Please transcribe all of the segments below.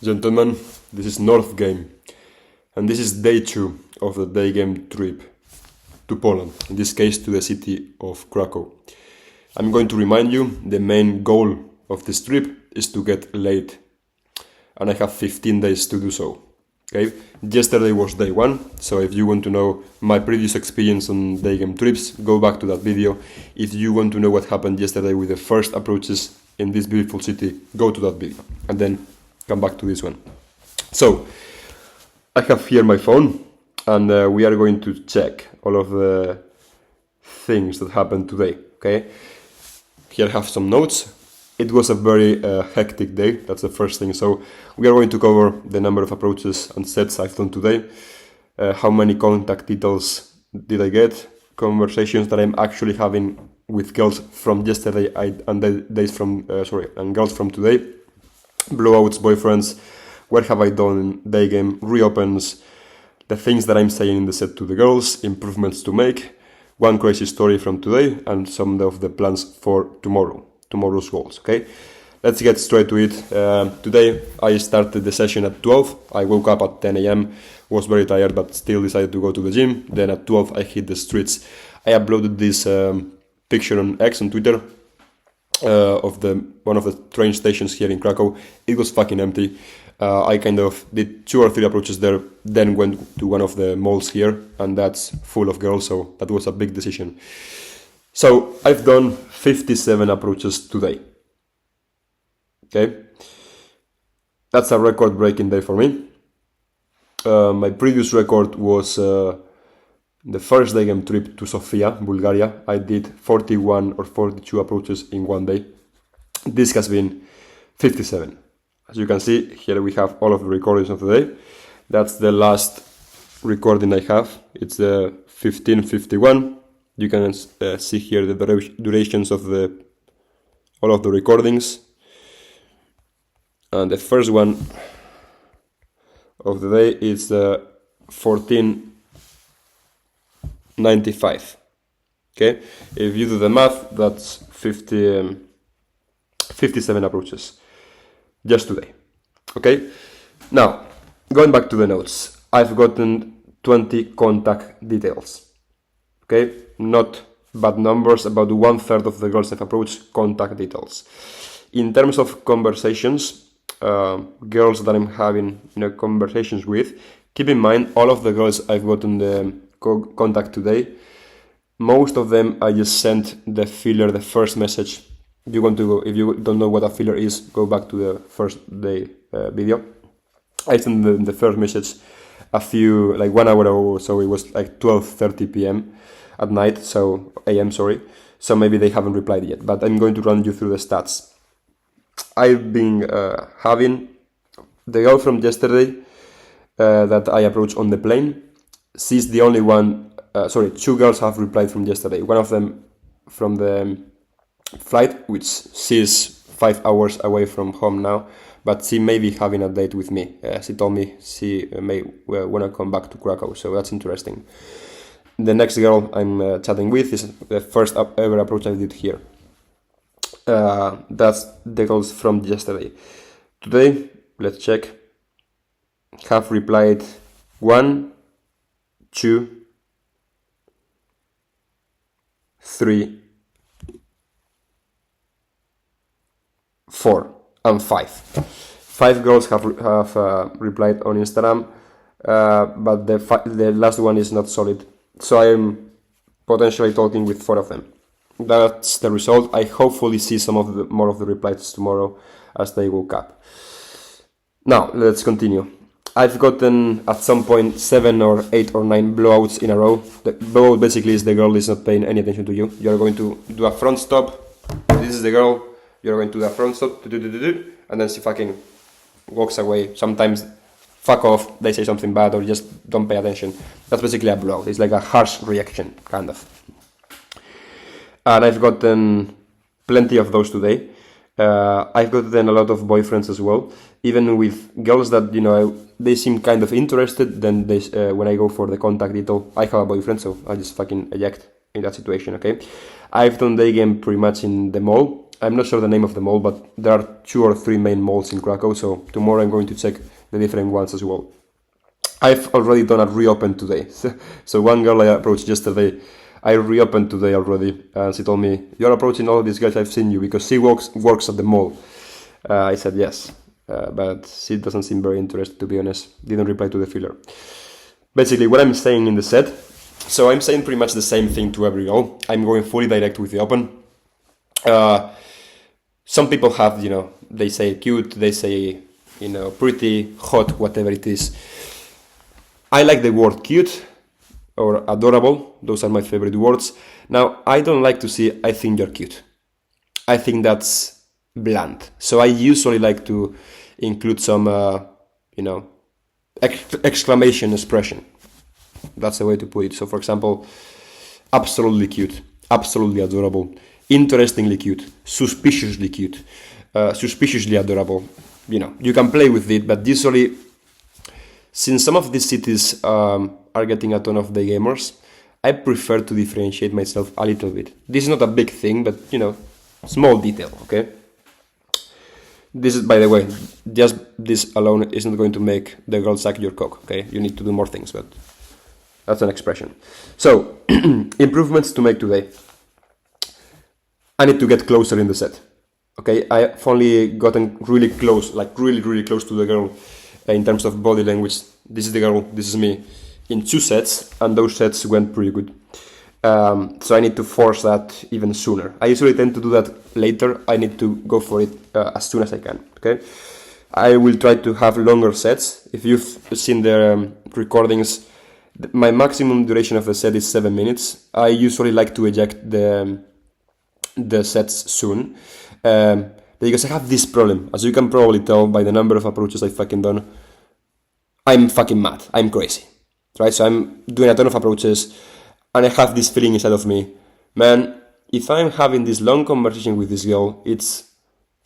Gentlemen, this is Daygame, and this is day 2 of the Daygame trip to Poland, in this case to the city of Krakow. I'm going to remind you, the main goal of this trip is to get laid, and I have 15 days to do so. Okay? Yesterday was day 1, so if you want to know my previous experience on Daygame trips, go back to that video. If you want to know what happened yesterday with the first approaches in this beautiful city, go to that video, and then come back to this one. So, I have here my phone, and we are going to check all of the things that happened today, okay? Here I have some notes. It was a very hectic day, that's the first thing. So, we are going to cover the number of approaches and sets I've done today, how many contact details did I get, conversations that I'm actually having with girls from yesterday and girls from today, blowouts, boyfriends, what have I done in Daygame, reopens, the things that I'm saying in the set to the girls, improvements to make, one crazy story from today, and some of the plans for tomorrow's goals, okay? Let's get straight to it. Today I started the session at 12, I woke up at 10 a.m, was very tired but still decided to go to the gym, then at 12 I hit the streets. I uploaded this picture on X, on Twitter, of one of the train stations here in Krakow. It was fucking empty. I kind of did 2 or 3 approaches there, then went to one of the malls here, and that's full of girls, so that was a big decision. So I've done 57 approaches today. Okay, that's a record-breaking day for me. My previous record was the first Daygame trip to Sofia, Bulgaria. I did 41 or 42 approaches in one day. This has been 57. As you can see, here we have all of the recordings of the day. That's the last recording I have. It's the 1551. You can see here the durations of all of the recordings. And the first one of the day is the 1495. Okay, if you do the math, that's 57 approaches just today. Okay, now going back to the notes, I've gotten 20 contact details. Okay, not bad numbers. About 1/3 of the girls I've approached, contact details. In terms of conversations, girls that I'm having conversations with, keep in mind all of the girls I've gotten the contact today, most of them I just sent the filler, the first message. If you don't know what a filler is, go back to the first day video. I sent the first message like 1 hour ago, so it was like 12:30 p.m. at night, so a.m. sorry. So maybe they haven't replied yet, but I'm going to run you through the stats. I've been having the girl from yesterday that I approached on the plane. She's the only one, 2 girls have replied from yesterday. One of them from the flight, which she's 5 hours away from home now, but she may be having a date with me. She told me she may want to come back to Krakow, so that's interesting. The next girl I'm chatting with is the first ever approach I did here. That's the girls from yesterday. Today, let's check, have replied 1, 2, 3, 4, and 5. 5 girls have replied on Instagram, but the last one is not solid. So I am potentially talking with 4 of them. That's the result. I hopefully see more of the replies tomorrow as they woke up. Now let's continue. I've gotten at some point 7 or 8 or 9 blowouts in a row. The blowout basically is the girl is not paying any attention to you. You're going to do a front stop. This is the girl. You're going to do a front stop, and then she fucking walks away. Sometimes fuck off, they say something bad, or just don't pay attention. That's basically a blowout. It's like a harsh reaction, kind of. And I've gotten plenty of those today. I've gotten a lot of boyfriends as well, even with girls that they seem kind of interested. Then when I go for the contact detail, I have a boyfriend, so I just fucking eject in that situation. Okay, I've done Daygame pretty much in the mall. I'm not sure the name of the mall, but there are 2 or 3 main malls in Krakow, so tomorrow I'm going to check the different ones as well. I've already done a reopen today. So one girl I approached yesterday, I reopened today already, and she told me, "You're approaching all of these guys, I've seen you," because she works at the mall. I said yes, but she doesn't seem very interested, to be honest. Didn't reply to the filler. Basically, what I'm saying in the set, so I'm saying pretty much the same thing to every girl. I'm going fully direct with the open. Some people have, they say cute, they say, pretty, hot, whatever it is. I like the word cute or adorable. Those are my favorite words. Now, I don't like to say, "I think you're cute." I think that's bland. So I usually like to include some, exclamation expression. That's the way to put it. So, for example, absolutely cute, absolutely adorable, interestingly cute, suspiciously cute, suspiciously adorable. You can play with it, but usually, since some of these cities are getting a ton of day gamers, I prefer to differentiate myself a little bit. This is not a big thing, but small detail, okay? This is, by the way, just this alone isn't going to make the girl suck your cock, okay? You need to do more things, but that's an expression. So, improvements to make today. I need to get closer in the set, okay? I've only gotten really close, like really close to the girl in terms of body language. This is the girl, this is me, in 2 sets, and those sets went pretty good. So I need to force that even sooner. I usually tend to do that later. I need to go for it as soon as I can, okay? I will try to have longer sets. If you've seen the recordings, my maximum duration of the set is 7 minutes. I usually like to eject the sets soon, because I have this problem. As you can probably tell by the number of approaches I've fucking done, I'm fucking mad. I'm crazy, right? So I'm doing a ton of approaches, and I have this feeling inside of me, man, if I'm having this long conversation with this girl, it's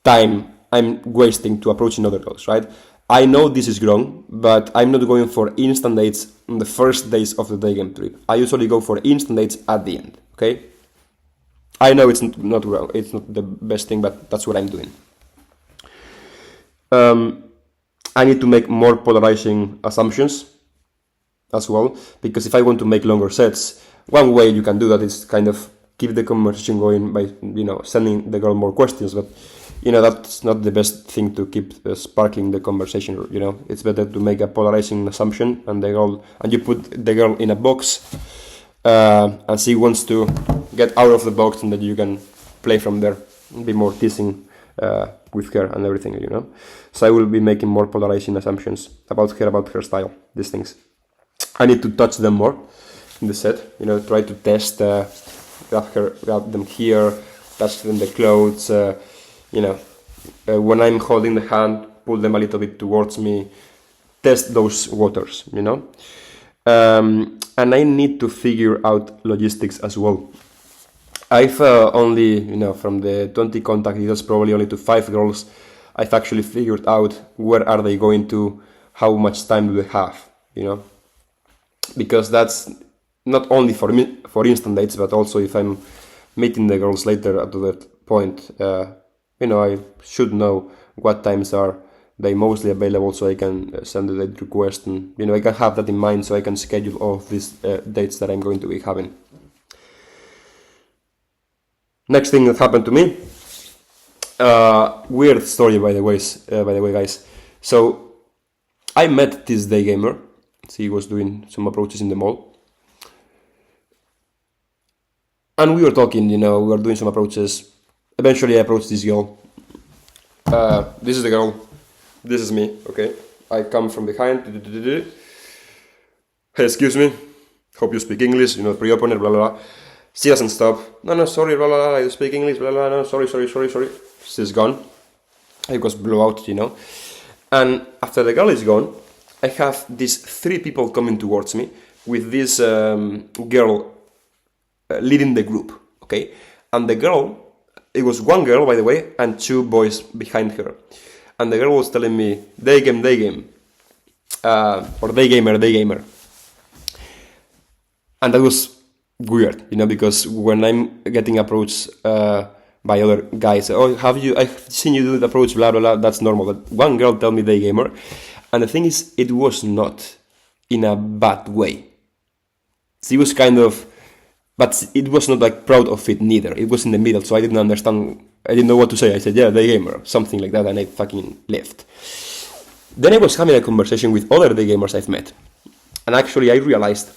time I'm wasting to approach other girls, right? I know this is wrong, but I'm not going for instant dates on the first days of the day game trip. I usually go for instant dates at the end, okay? I know it's not wrong, it's not the best thing, but that's what I'm doing. I need to make more polarizing assumptions as well, because if I want to make longer sets, one way you can do that is kind of keep the conversation going by, sending the girl more questions, but, that's not the best thing to keep sparkling the conversation, It's better to make a polarizing assumption and you put the girl in a box, and she wants to get out of the box, and then you can play from there, be more teasing with her and everything, So I will be making more polarizing assumptions about her style, these things. I need to touch them more in the set, try to test, grab them here, touch them the clothes, when I'm holding the hand, pull them a little bit towards me, test those waters, and I need to figure out logistics as well. I've only, from the 20 contact details, probably only to 5 girls, I've actually figured out where are they going to, how much time do they have, because that's not only for me, for instant dates, but also if I'm meeting the girls later at that point, I should know what times are they mostly available, so I can send a date request, and I can have that in mind, so I can schedule all of these dates that I'm going to be having. Next thing that happened to me, weird story by the way, guys. So I met this Daygamer. He was doing some approaches in the mall, and we were talking. We were doing some approaches. Eventually, I approached this girl. This is the girl. This is me. Okay, I come from behind. Hey, excuse me. Hope you speak English. Pre-opener. Blah blah blah. She doesn't stop. No, sorry, blah, blah, blah, I speak English, blah, blah, no, sorry. She's gone. I was blew out, And after the girl is gone, I have these 3 people coming towards me with this girl leading the group, okay? And the girl, it was 1 girl, by the way, and 2 boys behind her. And the girl was telling me, Daygame, or Daygamer. And that was weird, because when I'm getting approached by other guys. Oh, I've seen you do the approach, blah, blah, blah. That's normal. But one girl told me Daygamer. And the thing is, it was not in a bad way. She was kind of, but it was not like proud of it neither. It was in the middle, so I didn't understand. I didn't know what to say. I said, yeah, Daygamer, something like that, and I fucking left. Then I was having a conversation with other Daygamers I've met. And actually, I realized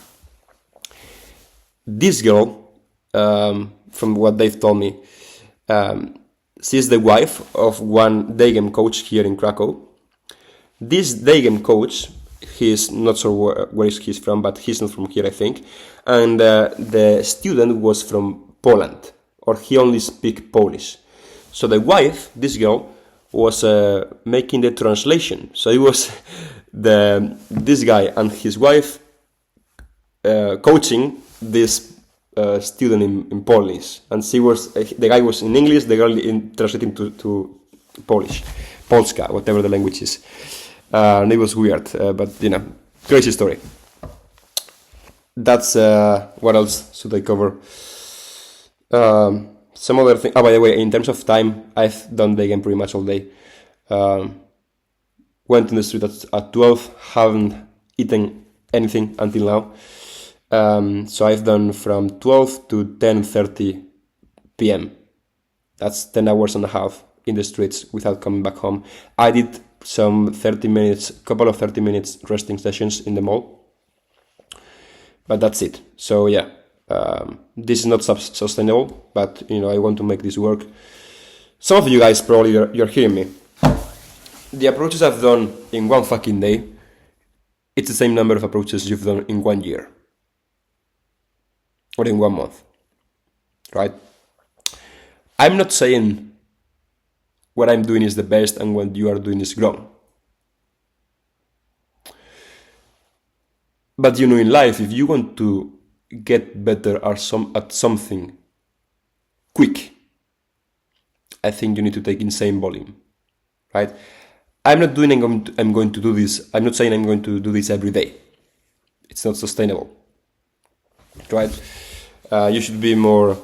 this girl, from what they've told me, she's the wife of one Daygame coach here in Krakow. This Daygame coach, he's not sure where he's from, but he's not from here, I think. And the student was from Poland, or he only speaks Polish. So the wife, this girl, was making the translation. So it was this guy and his wife coaching this student in Polish, and she was the guy was in English, the girl translating to Polish, Polska, whatever the language is. And it was weird, but crazy story. That's what else should I cover? Some other thing. Oh, by the way, in terms of time, I've done the game pretty much all day. Went in the street at 12, haven't eaten anything until now. So I've done from 12 to 10:30 p.m. That's 10 hours and a half in the streets without coming back home. I did some 30 minutes, couple of 30 minutes resting sessions in the mall. But that's it. So yeah, this is not sustainable, but I want to make this work. Some of you guys probably you're hearing me. The approaches I've done in one fucking day, it's the same number of approaches you've done in 1 year. Or in 1 month. Right? I'm not saying what I'm doing is the best and what you are doing is wrong. But in life, if you want to get better at something quick, I think you need to take insane volume, right? I'm not going to do this. I'm not saying I'm going to do this every day. It's not sustainable, right? You should be more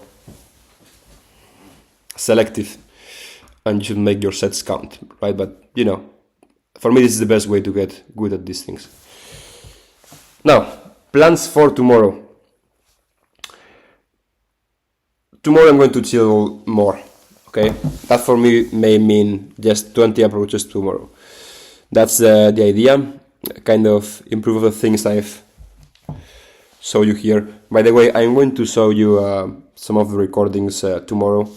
selective, and you should make your sets count, right? But for me, this is the best way to get good at these things. Now, plans for tomorrow. Tomorrow I'm going to chill more, okay? That for me may mean just 20 approaches tomorrow. That's the idea, kind of improve the things I've showed you here. By the way, I'm going to show you some of the recordings tomorrow.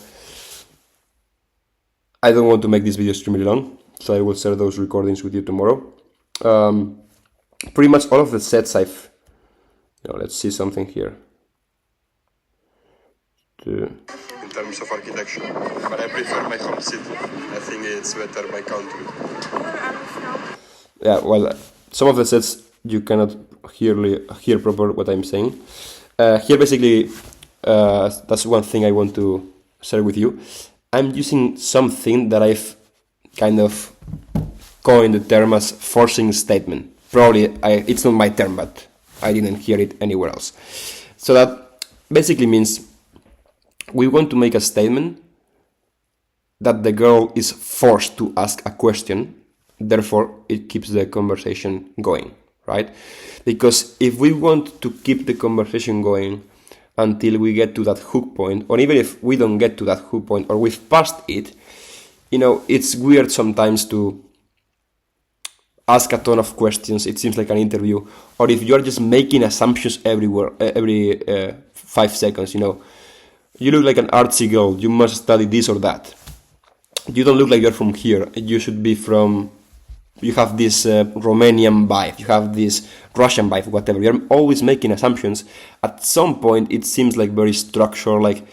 I don't want to make this video extremely long, so I will share those recordings with you tomorrow. Pretty much all of the sets I've, let's see something here. In terms of architecture, but I prefer my home city. I think it's better by country. Yeah, well, some of the sets you cannot hear proper what I'm saying. Here basically, that's one thing I want to share with you. I'm using something that I've kind of coined the term as forcing statement. Probably it's not my term, but I didn't hear it anywhere else. So that basically means we want to make a statement that the girl is forced to ask a question, therefore it keeps the conversation going, right? Because if we want to keep the conversation going until we get to that hook point, or even if we don't get to that hook point or we've passed it, it's weird sometimes to ask a ton of questions. It seems like an interview. Or if you're just making assumptions every 5 seconds, you look like an artsy girl, you must study this or that. You don't look like you're from here. You should be you have this Romanian vibe, you have this Russian vibe, whatever. You're always making assumptions. At some point, it seems like very structured, like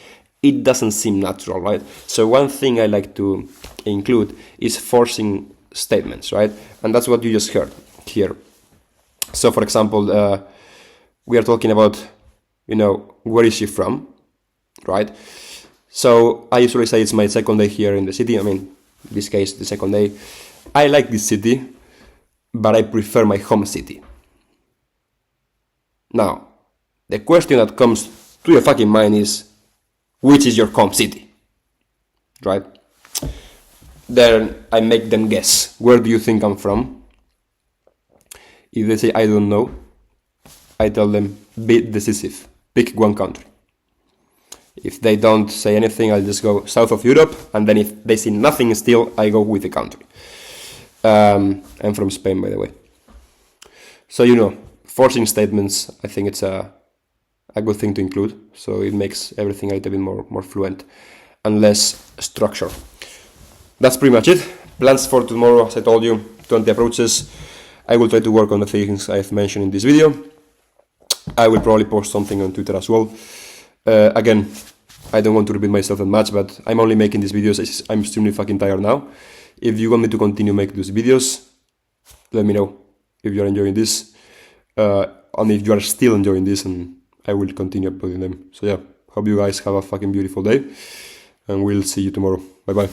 it doesn't seem natural, right? So one thing I like to include is forcing statements, right? And that's what you just heard here. So for example, we are talking about, where is she from, right? So I usually say it's my second day here in the city. I mean, in this case, the second day. I like this city, but I prefer my home city. Now, the question that comes to your fucking mind is, which is your home city? right? Then I make them guess. Where do you think I'm from? If they say I don't know, I tell them be decisive. Pick one country. If they don't say anything, I'll just go south of Europe, and then if they see nothing still, I go with the country. I'm from Spain, by the way. So, you know, forcing statements, I think it's a good thing to include, so it makes everything a little bit more fluent and less structure. That's pretty much it. Plans for tomorrow, as I told you, 20 approaches. I will try to work on the things I've mentioned in this video. I will probably post something on Twitter as well. Again, I don't want to repeat myself that much, but I'm only making these videos. I'm extremely fucking tired now. If you want me to continue making these videos, let me know if you're enjoying this. And if you are still enjoying this, and I will continue uploading them. So yeah, hope you guys have a fucking beautiful day, and we'll see you tomorrow. Bye bye.